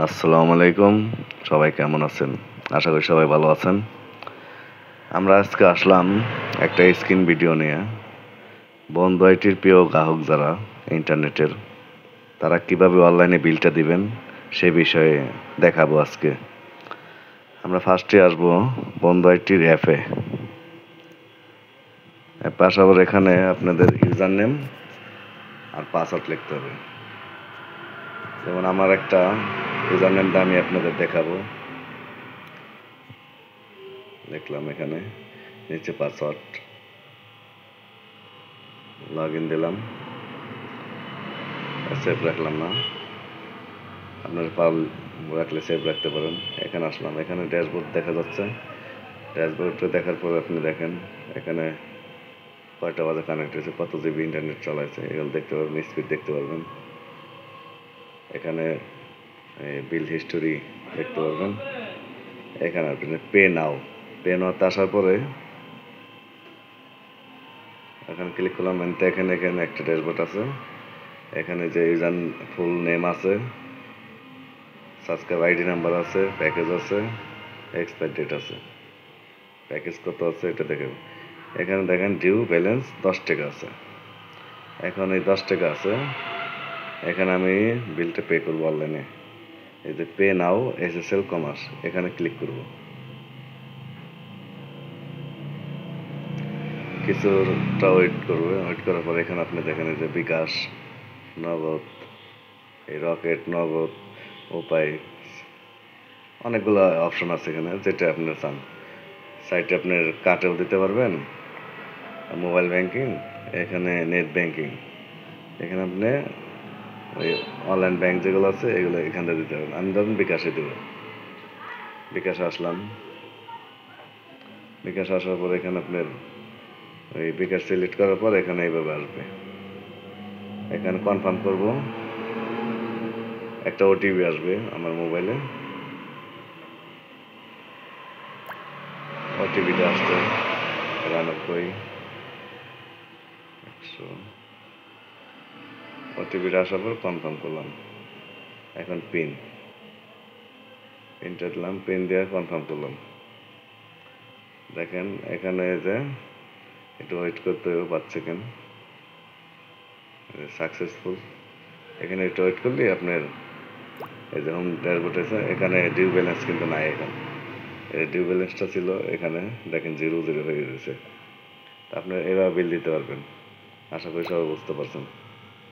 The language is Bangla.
আসসালামু আলাইকুম। সবাই কেমন আছেন? আশা করি সবাই ভালো আছেন। আমরা আজকে আসলাম একটা স্ক্রিন ভিডিও নিয়ে। বন্ধু আইটির প্রিয় গ্রাহক যারা ইন্টারনেটের, তারা কিভাবে অনলাইনে বিলটা দিবেন সে বিষয়ে দেখাবো আজকে। আমরা ফার্স্টে আসবো বন্ধু আইটির অ্যাপে আসার এখানে আপনাদের ইউজার নেম আর পাসওয়ার্ড লিখতে হবে। যেমন আমার একটা ইউজার নেমটা আমি আপনাদের দেখাবো। লিখলাম এখানে, নিচে পাসওয়ার্ড, লগ ইন দিলাম, সেভ রাখলাম না, আপনার পাল রাখলে সেভ রাখতে পারেন। এখানে আসলাম, এখানে ড্যাশবোর্ড দেখা যাচ্ছে। ড্যাশবোর্ডটা দেখার পর আপনি দেখেন এখানে কয়টা বাজে কানেক্ট হয়েছে, কত জিবি ইন্টারনেট চালাইছে, এগুলো দেখতে পারবেন, স্পিড দেখতে পারবেন। এখানে বিল হিস্টোরি দেখতে পারবেন। এখানে আপনি পে নাওতে আসার পরে এখানে ক্লিক করলাম। এখানে একটা ড্যাশবোর্ড আছে। এখানে যে ইউজার ফুল নেম আছে, সাবস্ক্রাইব আইডি নাম্বার আছে, প্যাকেজ আছে, এক্সপায়ার ডেট আছে, প্যাকেজ কত আছে এটা দেখেন। এখানে দেখেন ডিউ ব্যালেন্স 10 টাকা আছে। এখন এই 10 টাকা আছে, এখানে আমি বিলটা পে করবো অনলাইনে। এই যে পে নাও এসএসএল কমার্স, এখানে ক্লিক করব। কিছুটা ওয়েট করবে। ওয়েট করার পর এখানে আপনি দেখেন এই যে বিকাশ, নগদ, এই রকেট, নগদ, উপায়, অনেকগুলো অপশন আছে এখানে, যেটা আপনি চান। সাইটে আপনার কার্ডেও দিতে পারবেন, মোবাইল ব্যাংকিং, এখানে নেট ব্যাংকিং, এখানে আপনি ওই অনলাইন ব্যাংক যেগুলো আছে এগুলো এখান থেকে দিতে পারবেন। আমি ধরুন বিকাশে দেবো। বিকাশে আসলাম। বিকাশে আসার পর এখানে আপনার ওই বিকাশ সিলেক্ট করার পর এখানে এইভাবে আসবে। এখানে কনফার্ম করব। একটা ওটিপি আসবে আমার মোবাইলে। ওটিপিটা আসছে 93 100। ওটিপিটা আসার পর কনফার্ম করলাম। এখন পিনটা দিলাম, পিন দিয়ে কনফার্ম করলাম। দেখেন এখানে যে একটু ওয়েট করতে হবে 5 সেকেন্ড। সাকসেসফুল। এখানে একটু ওয়েট করলে আপনার এই যে হোম ড্যাশবোর্ড আছে, এখানে ডিউ ব্যালেন্স কিন্তু নাই। এখন এই ডিউ ব্যালেন্সটা ছিল, এখানে দেখেন 0 হয়ে গেছে। আপনার এভাবে বিল দিতে পারবেন। আশা করি সবাই বুঝতে পারছেন।